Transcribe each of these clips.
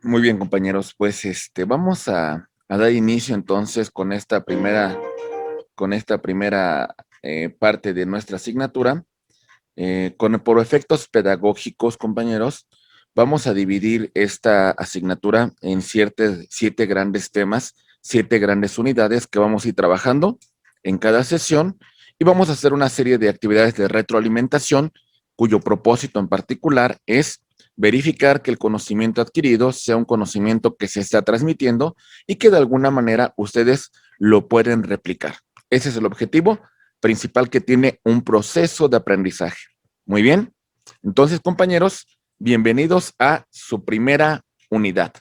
Muy bien, compañeros, pues vamos a dar inicio entonces con esta primera parte de nuestra asignatura. Por efectos pedagógicos, compañeros, vamos a dividir esta asignatura en siete grandes temas, siete grandes unidades que vamos a ir trabajando en cada sesión y vamos a hacer una serie de actividades de retroalimentación cuyo propósito en particular es verificar que el conocimiento adquirido sea un conocimiento que se está transmitiendo y que de alguna manera ustedes lo pueden replicar. Ese es el objetivo principal que tiene un proceso de aprendizaje. Muy bien. Entonces, compañeros, bienvenidos a su primera unidad.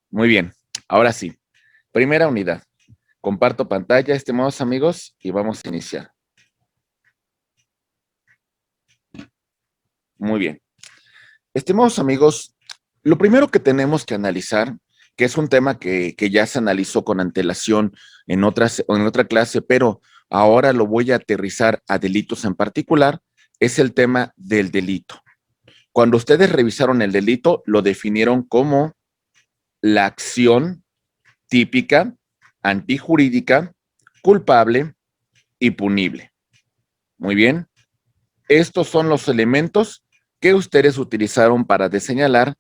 Muy bien. Ahora sí, primera unidad. Comparto pantalla, estimados amigos, y vamos a iniciar. Muy bien. Estimados amigos, lo primero que tenemos que analizar, que es un tema que ya se analizó con antelación en otra clase, pero ahora lo voy a aterrizar a delitos en particular, es el tema del delito. Cuando ustedes revisaron el delito, lo definieron como la acción típica, antijurídica, culpable y punible. Muy bien. Estos son los elementos que ustedes utilizaron para señalar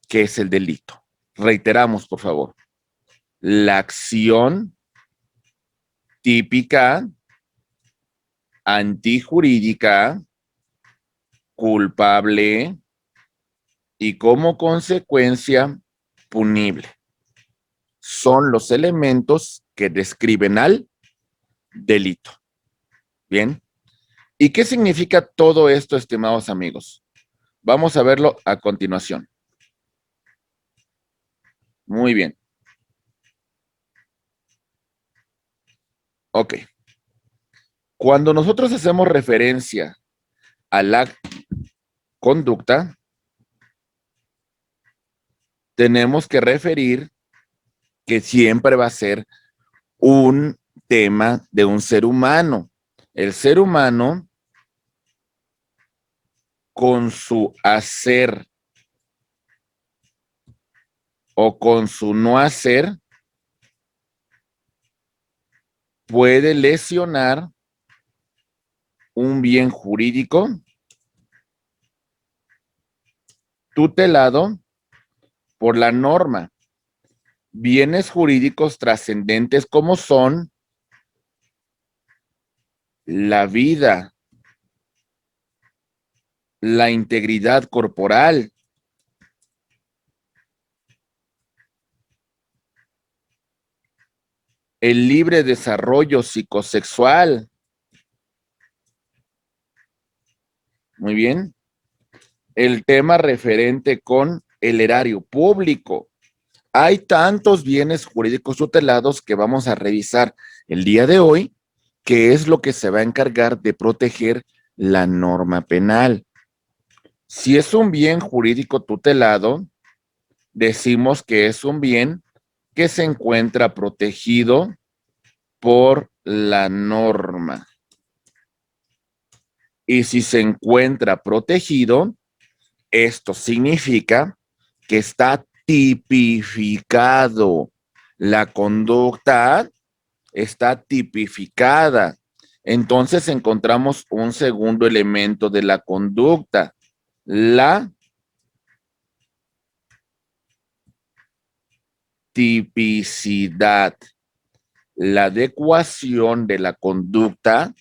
qué es el delito. Reiteramos, por favor. La acción típica, antijurídica, culpable y como consecuencia punible. Son los elementos que describen al delito. Bien. ¿Y qué significa todo esto, estimados amigos? Vamos a verlo a continuación. Muy bien. Ok. Cuando nosotros hacemos referencia a la conducta, tenemos que referir que siempre va a ser un tema de un ser humano. El ser humano, con su hacer o con su no hacer, puede lesionar un bien jurídico tutelado por la norma. Bienes jurídicos trascendentes como son la vida, la integridad corporal, el libre desarrollo psicosexual. Muy bien. El tema referente con el erario público. Hay tantos bienes jurídicos tutelados que vamos a revisar el día de hoy, que es lo que se va a encargar de proteger la norma penal. Si es un bien jurídico tutelado, decimos que es un bien que se encuentra protegido por la norma. Y si se encuentra protegido, esto significa que está tipificado. La conducta está tipificada. Entonces encontramos un segundo elemento de la conducta, la tipicidad, la adecuación de la conducta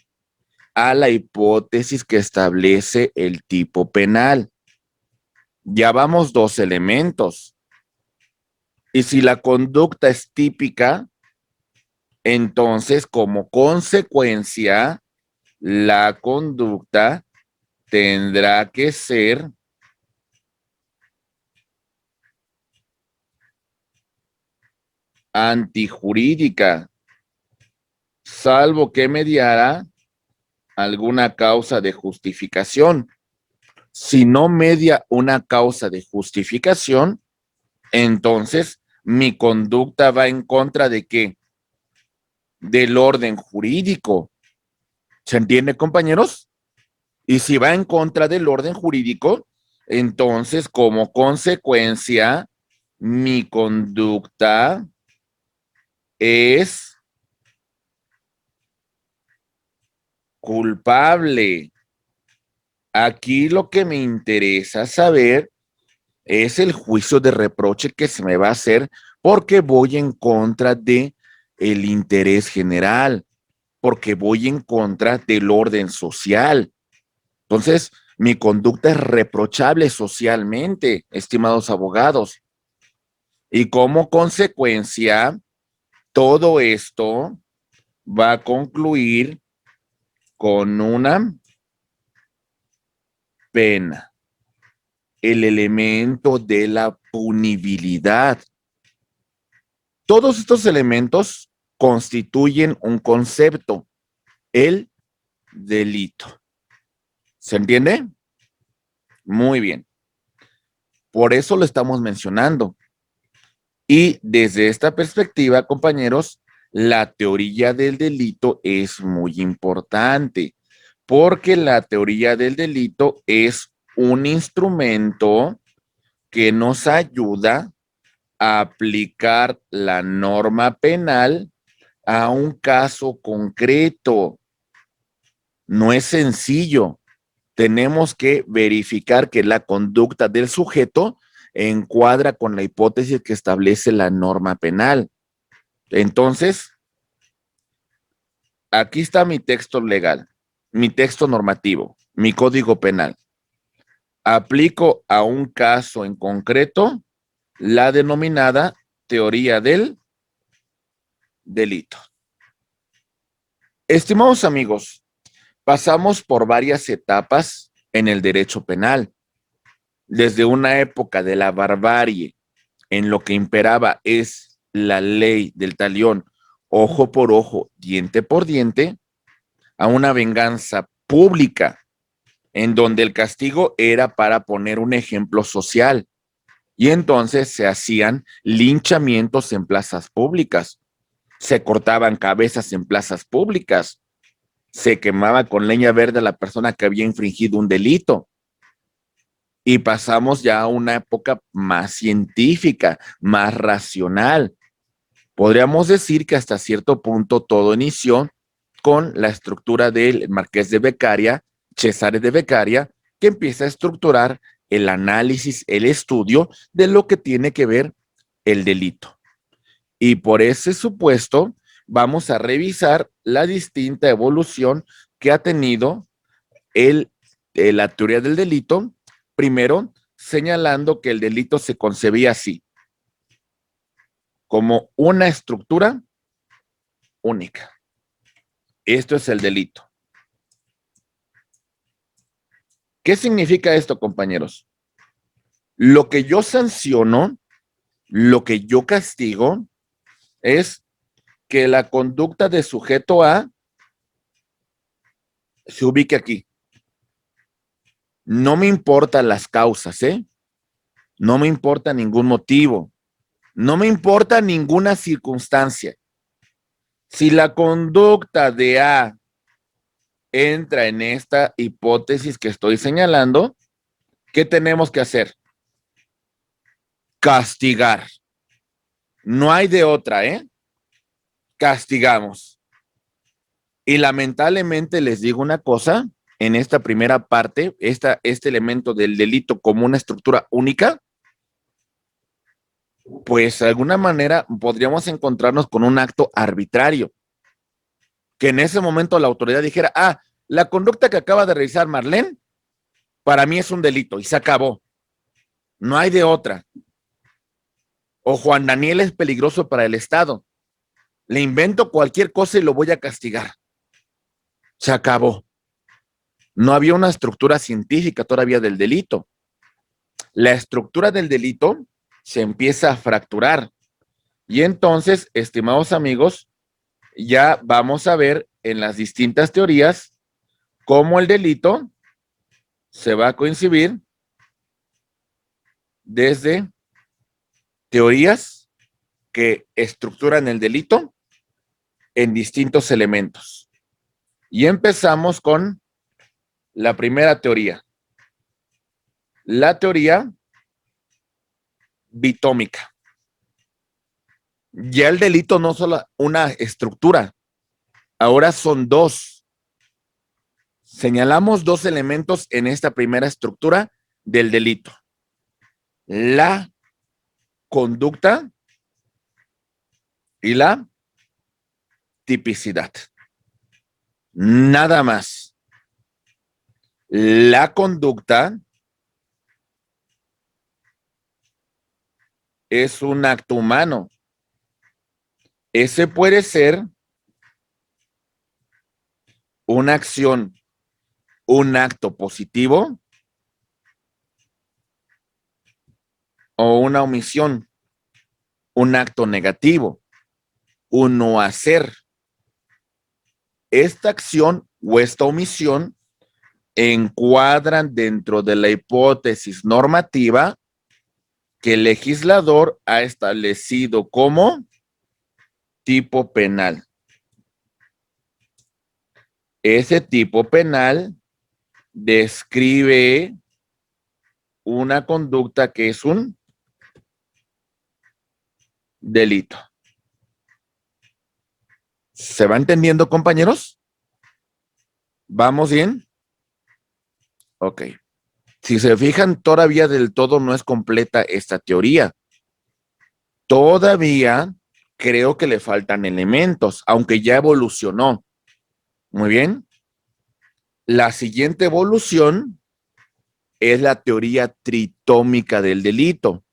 a la hipótesis que establece el tipo penal. Ya vamos dos elementos. Y si la conducta es típica, entonces como consecuencia, la conducta tendrá que ser antijurídica, salvo que mediara alguna causa de justificación. Si no media una causa de justificación, entonces mi conducta va en contra de qué? Del orden jurídico. ¿Se entiende, compañeros? Y si va en contra del orden jurídico, entonces como consecuencia, mi conducta es culpable. Aquí lo que me interesa saber es el juicio de reproche que se me va a hacer porque voy en contra de el interés general, porque voy en contra del orden social. Entonces, mi conducta es reprochable socialmente, estimados abogados. Y como consecuencia, todo esto va a concluir con una pena, el elemento de la punibilidad. Todos estos elementos constituyen un concepto, el delito. ¿Se entiende? Muy bien. Por eso lo estamos mencionando. Y desde esta perspectiva, compañeros, la teoría del delito es muy importante, porque la teoría del delito es un instrumento que nos ayuda a aplicar la norma penal a un caso concreto. No es sencillo. Tenemos que verificar que la conducta del sujeto encuadra con la hipótesis que establece la norma penal. Entonces, aquí está mi texto legal, mi texto normativo, mi código penal. Aplico a un caso en concreto la denominada teoría del delito. Estimados amigos, pasamos por varias etapas en el derecho penal. Desde una época de la barbarie, en lo que imperaba es la ley del talión, ojo por ojo, diente por diente, a una venganza pública, en donde el castigo era para poner un ejemplo social. Y entonces se hacían linchamientos en plazas públicas, se cortaban cabezas en plazas públicas, se quemaba con leña verde a la persona que había infringido un delito. Y pasamos ya a una época más científica, más racional. Podríamos decir que hasta cierto punto todo inició con la estructura del Marqués de Beccaria, Cesare de Beccaria, que empieza a estructurar el análisis, el estudio de lo que tiene que ver el delito. Y por ese supuesto, vamos a revisar la distinta evolución que ha tenido la teoría del delito, primero señalando que el delito se concebía así, como una estructura única. Esto es el delito. ¿Qué significa esto, compañeros? Lo que yo sanciono, lo que yo castigo, es que la conducta de sujeto A se ubique aquí. No me importan las causas, ¿eh? No me importa ningún motivo. No me importa ninguna circunstancia. Si la conducta de A entra en esta hipótesis que estoy señalando, ¿qué tenemos que hacer? Castigar. No hay de otra, ¿eh? Castigamos. Y lamentablemente les digo una cosa, en esta primera parte, este elemento del delito como una estructura única, pues de alguna manera podríamos encontrarnos con un acto arbitrario, que en ese momento la autoridad dijera, ah, la conducta que acaba de realizar Marlene, para mí es un delito y se acabó. No hay de otra. O Juan Daniel es peligroso para el Estado. Le invento cualquier cosa y lo voy a castigar. Se acabó. No había una estructura científica todavía del delito. La estructura del delito se empieza a fracturar Y entonces, estimados amigos, ya vamos a ver en las distintas teorías cómo el delito se va a coincidir desde teorías que estructuran el delito en distintos elementos. Y empezamos con la primera teoría, la teoría bitómica. Ya el delito no solo una estructura, ahora son dos. Señalamos dos elementos en esta primera estructura del delito. La conducta y la tipicidad. Nada más. La conducta es un acto humano. Ese puede ser una acción, un acto positivo o una omisión, un acto negativo, un no hacer. Esta acción o esta omisión encuadran dentro de la hipótesis normativa que el legislador ha establecido como tipo penal. Ese tipo penal describe una conducta que es un delito. ¿Se va entendiendo, compañeros? ¿Vamos bien? Ok. Si se fijan, todavía del todo no es completa esta teoría. Todavía creo que le faltan elementos, aunque ya evolucionó. Muy bien. La siguiente evolución es la teoría tritómica del delito.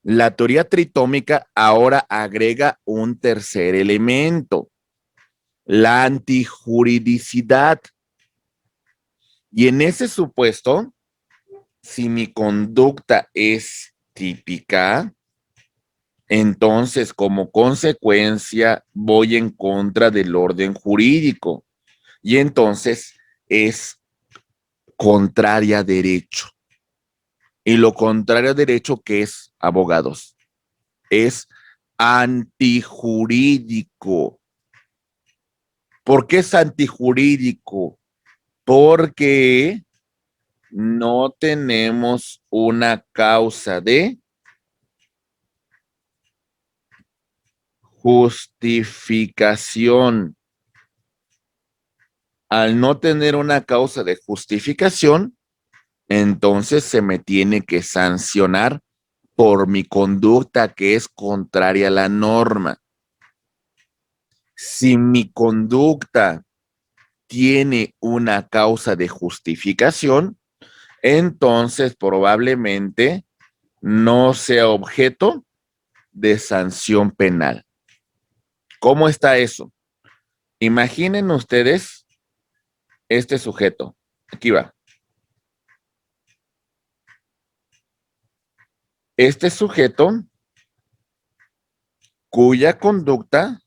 La teoría tritómica ahora agrega un tercer elemento, la antijuridicidad. Y en ese supuesto, si mi conducta es típica, entonces como consecuencia voy en contra del orden jurídico y entonces es contraria a derecho. Y lo contrario a derecho, ¿qué es, abogados? Es antijurídico. ¿Por qué es antijurídico? Porque no tenemos una causa de justificación. Al no tener una causa de justificación, entonces se me tiene que sancionar por mi conducta que es contraria a la norma. Si mi conducta tiene una causa de justificación, entonces probablemente no sea objeto de sanción penal. ¿Cómo está eso? Imaginen ustedes este sujeto. Aquí va. Este sujeto cuya conducta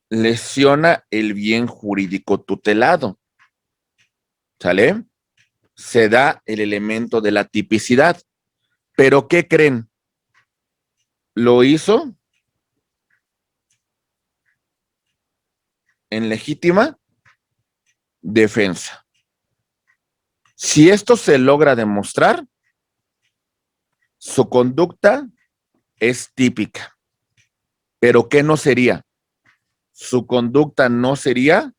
lesiona el bien jurídico tutelado. ¿Sale? Se da el elemento de la tipicidad. ¿Pero qué creen? Lo hizo en legítima defensa. Si esto se logra demostrar, su conducta es típica. ¿Pero qué no sería? Su conducta no sería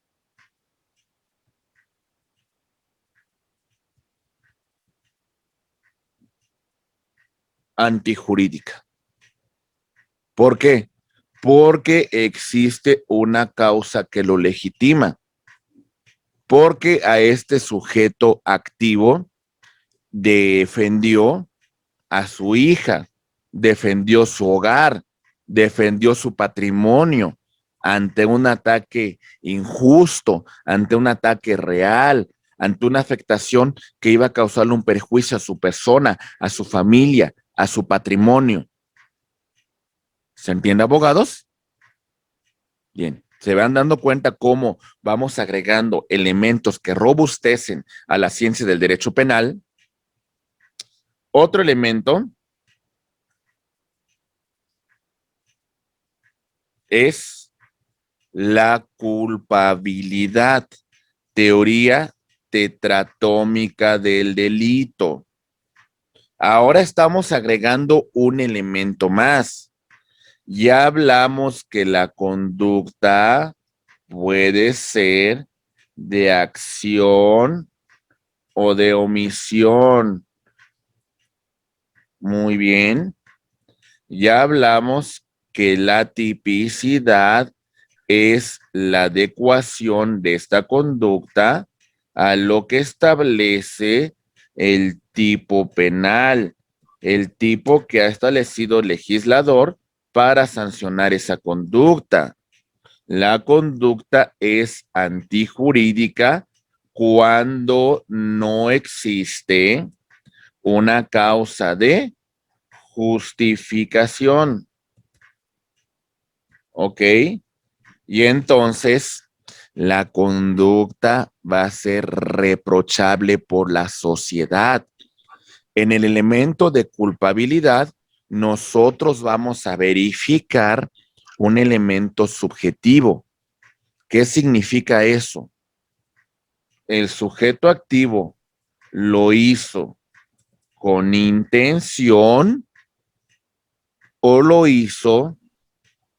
antijurídica. ¿Por qué? Porque existe una causa que lo legitima. Porque a este sujeto activo defendió a su hija, defendió su hogar, defendió su patrimonio ante un ataque injusto, ante un ataque real, ante una afectación que iba a causarle un perjuicio a su persona, a su familia, a su patrimonio. ¿Se entiende, abogados? Bien, se van dando cuenta cómo vamos agregando elementos que robustecen a la ciencia del derecho penal. Otro elemento es la culpabilidad, teoría tetratómica del delito. Ahora estamos agregando un elemento más. Ya hablamos que la conducta puede ser de acción o de omisión. Muy bien. Ya hablamos que la tipicidad es la adecuación de esta conducta a lo que establece el tipo penal, el tipo que ha establecido el legislador para sancionar esa conducta. La conducta es antijurídica cuando no existe una causa de justificación. ¿Ok? Y entonces la conducta va a ser reprochable por la sociedad. En el elemento de culpabilidad, nosotros vamos a verificar un elemento subjetivo. ¿Qué significa eso? El sujeto activo lo hizo con intención o lo hizo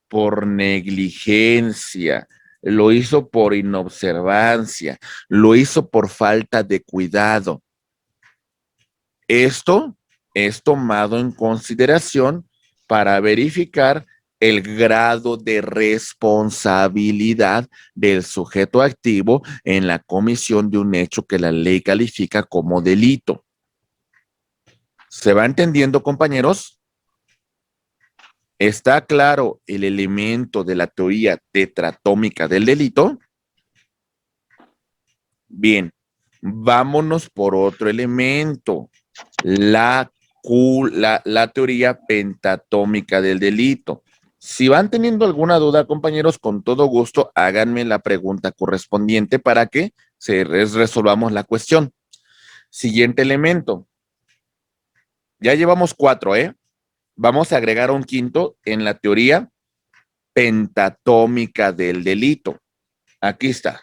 por negligencia, lo hizo por inobservancia, lo hizo por falta de cuidado. Esto es tomado en consideración para verificar el grado de responsabilidad del sujeto activo en la comisión de un hecho que la ley califica como delito. ¿Se va entendiendo, compañeros? ¿Está claro el elemento de la teoría tetratómica del delito? Bien, vámonos por otro elemento, la teoría pentatómica del delito. Si van teniendo alguna duda, compañeros, con todo gusto, háganme la pregunta correspondiente para que resolvamos la cuestión. Siguiente elemento. Ya llevamos 4, ¿eh? Vamos a agregar un quinto en la teoría pentatómica del delito. Aquí está.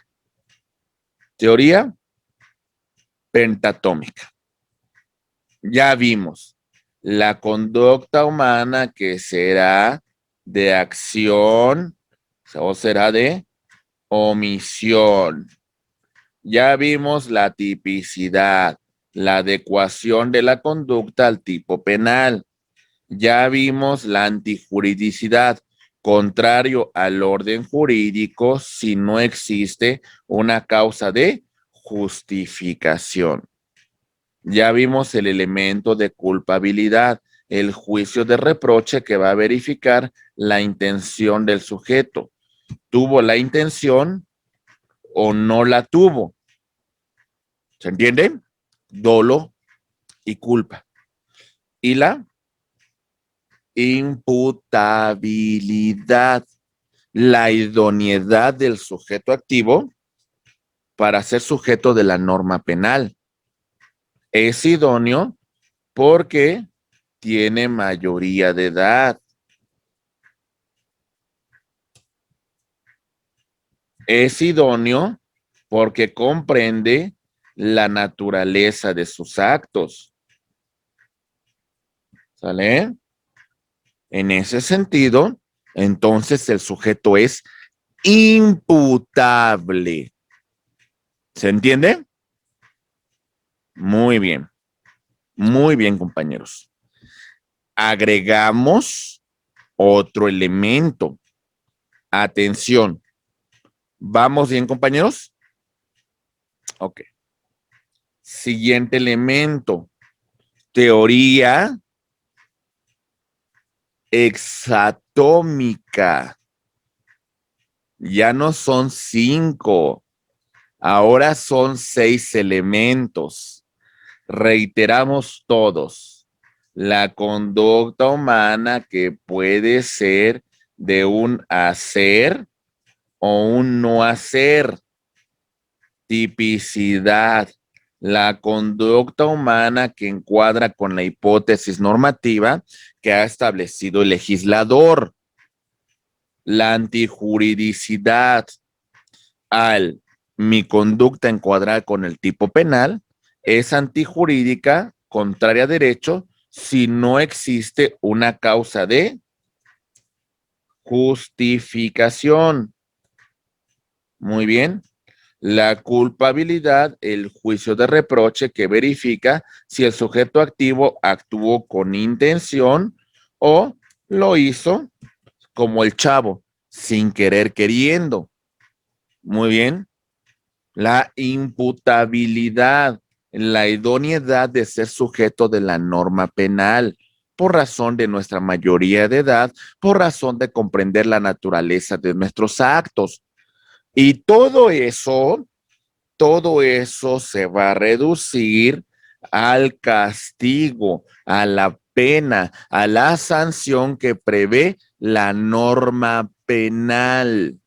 Teoría pentatómica. Ya vimos la conducta humana que será de acción o será de omisión. Ya vimos la tipicidad, la adecuación de la conducta al tipo penal. Ya vimos la antijuridicidad, contrario al orden jurídico si no existe una causa de justificación. Ya vimos el elemento de culpabilidad, el juicio de reproche que va a verificar la intención del sujeto. ¿Tuvo la intención o no la tuvo? ¿Se entiende? Dolo y culpa. Y la imputabilidad, la idoneidad del sujeto activo para ser sujeto de la norma penal. Es idóneo porque tiene mayoría de edad. Es idóneo porque comprende la naturaleza de sus actos. ¿Sale? En ese sentido, entonces el sujeto es imputable. ¿Se entiende? Muy bien, compañeros. Agregamos otro elemento. Atención. ¿Vamos bien, compañeros? Ok. Siguiente elemento. Teoría exatómica. Ya no son 5. Ahora son 6 elementos. Reiteramos todos. La conducta humana que puede ser de un hacer o un no hacer. Tipicidad. La conducta humana que encuadra con la hipótesis normativa que ha establecido el legislador. La antijuridicidad. Al mi conducta encuadrada con el tipo penal es antijurídica, contraria a derecho, si no existe una causa de justificación. Muy bien. La culpabilidad, el juicio de reproche que verifica si el sujeto activo actuó con intención o lo hizo como el chavo, sin querer queriendo. Muy bien. La imputabilidad, la idoneidad de ser sujeto de la norma penal, por razón de nuestra mayoría de edad, por razón de comprender la naturaleza de nuestros actos. Y todo eso se va a reducir al castigo, a la pena, a la sanción que prevé la norma penal.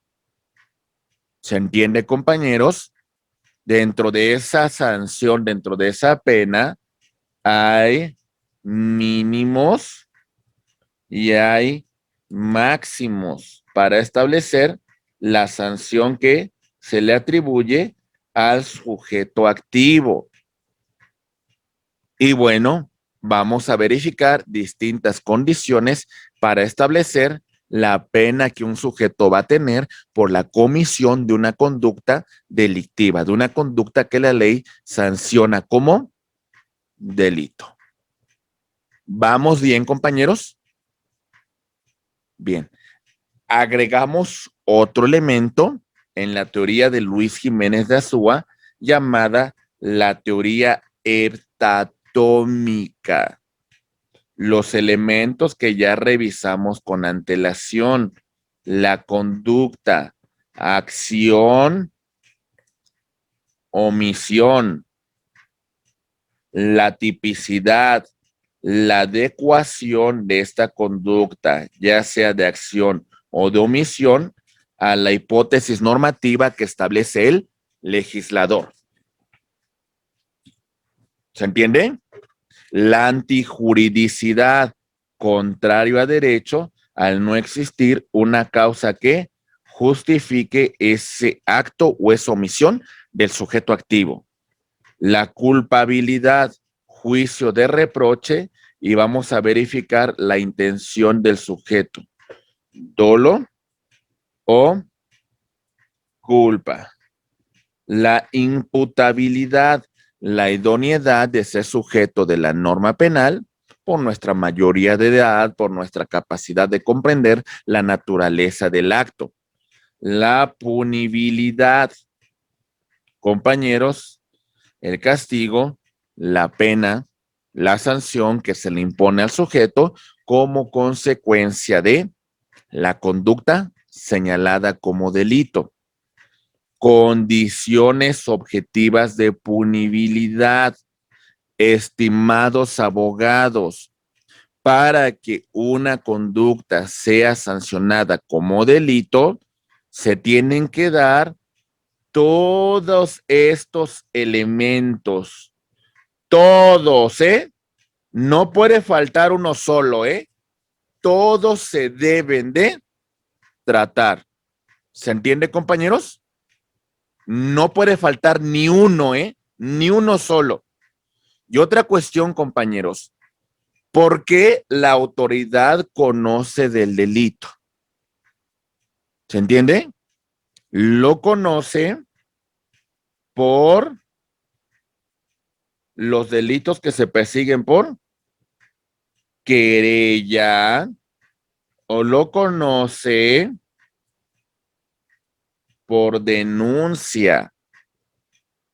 ¿Se entiende, compañeros? Dentro de esa sanción, dentro de esa pena, hay mínimos y hay máximos para establecer la sanción que se le atribuye al sujeto activo. Y bueno, vamos a verificar distintas condiciones para establecer la pena que un sujeto va a tener por la comisión de una conducta delictiva, de una conducta que la ley sanciona como delito. ¿Vamos bien, compañeros? Bien. Agregamos otro elemento en la teoría de Luis Jiménez de Azúa llamada la teoría heptatómica. Los elementos que ya revisamos con antelación, la conducta, acción, omisión, la tipicidad, la adecuación de esta conducta, ya sea de acción o de omisión, a la hipótesis normativa que establece el legislador. ¿Se entiende? La antijuridicidad, contrario a derecho, al no existir una causa que justifique ese acto o esa omisión del sujeto activo. La culpabilidad, juicio de reproche, y vamos a verificar la intención del sujeto. Dolo o culpa. La imputabilidad, la idoneidad de ser sujeto de la norma penal por nuestra mayoría de edad, por nuestra capacidad de comprender la naturaleza del acto. La punibilidad, compañeros, el castigo, la pena, la sanción que se le impone al sujeto como consecuencia de la conducta señalada como delito. Condiciones objetivas de punibilidad, estimados abogados, para que una conducta sea sancionada como delito, se tienen que dar todos estos elementos, todos, ¿eh? No puede faltar uno solo, ¿eh? Todos se deben de tratar. ¿Se entiende, compañeros? No puede faltar ni uno, ¿eh? Ni uno solo. Y otra cuestión, compañeros, ¿por qué la autoridad conoce del delito? ¿Se entiende? Lo conoce por los delitos que se persiguen por querella o lo conoce por denuncia.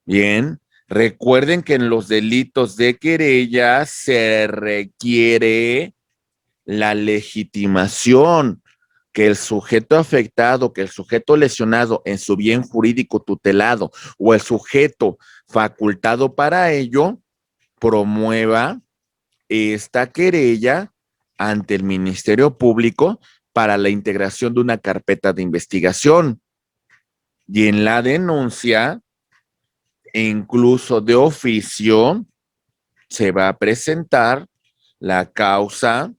Bien, recuerden que en los delitos de querella se requiere la legitimación. que el sujeto afectado, que el sujeto lesionado en su bien jurídico tutelado o el sujeto facultado para ello promueva esta querella ante el Ministerio Público para la integración de una carpeta de investigación. Y en la denuncia, incluso de oficio, se va a presentar la causa.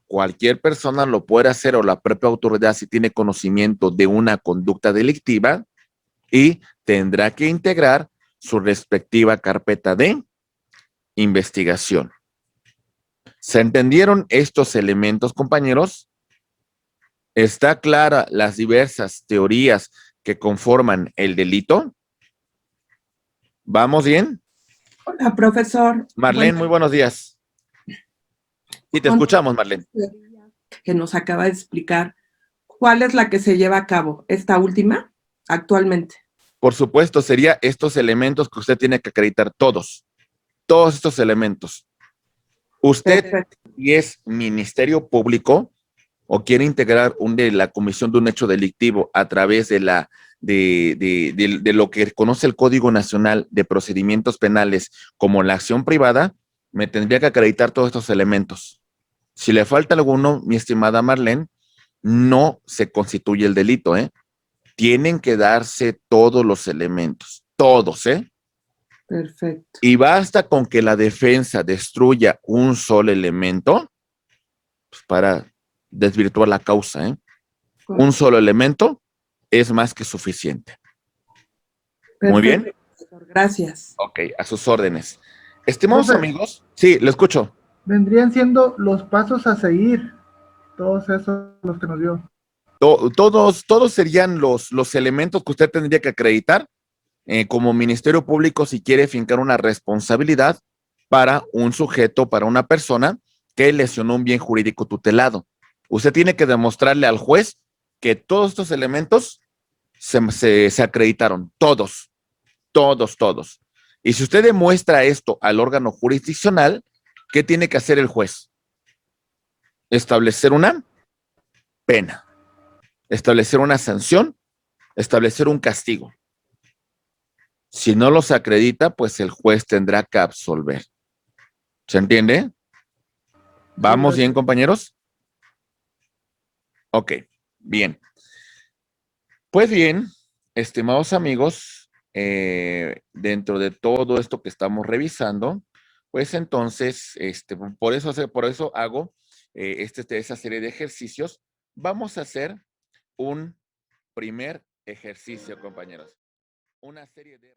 Cualquier persona lo puede hacer o la propia autoridad si tiene conocimiento de una conducta delictiva y tendrá que integrar su respectiva carpeta de investigación. ¿Se entendieron estos elementos, compañeros? ¿Está clara las diversas teorías que conforman el delito? ¿Vamos bien? Hola, profesor. Marlene, muy buenos días. Sí, te escuchamos, Marlene. Que nos acaba de explicar, ¿cuál es la que se lleva a cabo? ¿Esta última actualmente? Por supuesto, sería estos elementos que usted tiene que acreditar todos estos elementos. Usted, Perfecto. si es Ministerio Público o quiere integrar la comisión de un hecho delictivo a través de lo que conoce el Código Nacional de Procedimientos Penales como la acción privada, me tendría que acreditar todos estos elementos. Si le falta alguno, mi estimada Marlene, no se constituye el delito, ¿eh? Tienen que darse todos los elementos, todos, ¿eh? Perfecto. Y basta con que la defensa destruya un solo elemento pues, para desvirtuar la causa, ¿eh? Un solo elemento es más que suficiente. Perfecto. Muy bien. Gracias. Ok, a sus órdenes. Estimados Profe, amigos, sí, lo escucho. vendrían siendo los pasos a seguir, todos esos los que nos dio. Todos serían los elementos que usted tendría que acreditar como Ministerio Público si quiere fincar una responsabilidad para un sujeto, para una persona que lesionó un bien jurídico tutelado. Usted tiene que demostrarle al juez que todos estos elementos se acreditaron, todos. Y si usted demuestra esto al órgano jurisdiccional, ¿qué tiene que hacer el juez? Establecer una pena, establecer una sanción, establecer un castigo. Si no los acredita, pues el juez tendrá que absolver. ¿Se entiende? ¿Vamos bien, compañeros? Ok, bien. Pues bien, estimados amigos, dentro de todo esto que estamos revisando, pues entonces, por eso hago esa serie de ejercicios. Vamos a hacer un primer ejercicio, compañeros. Una serie de...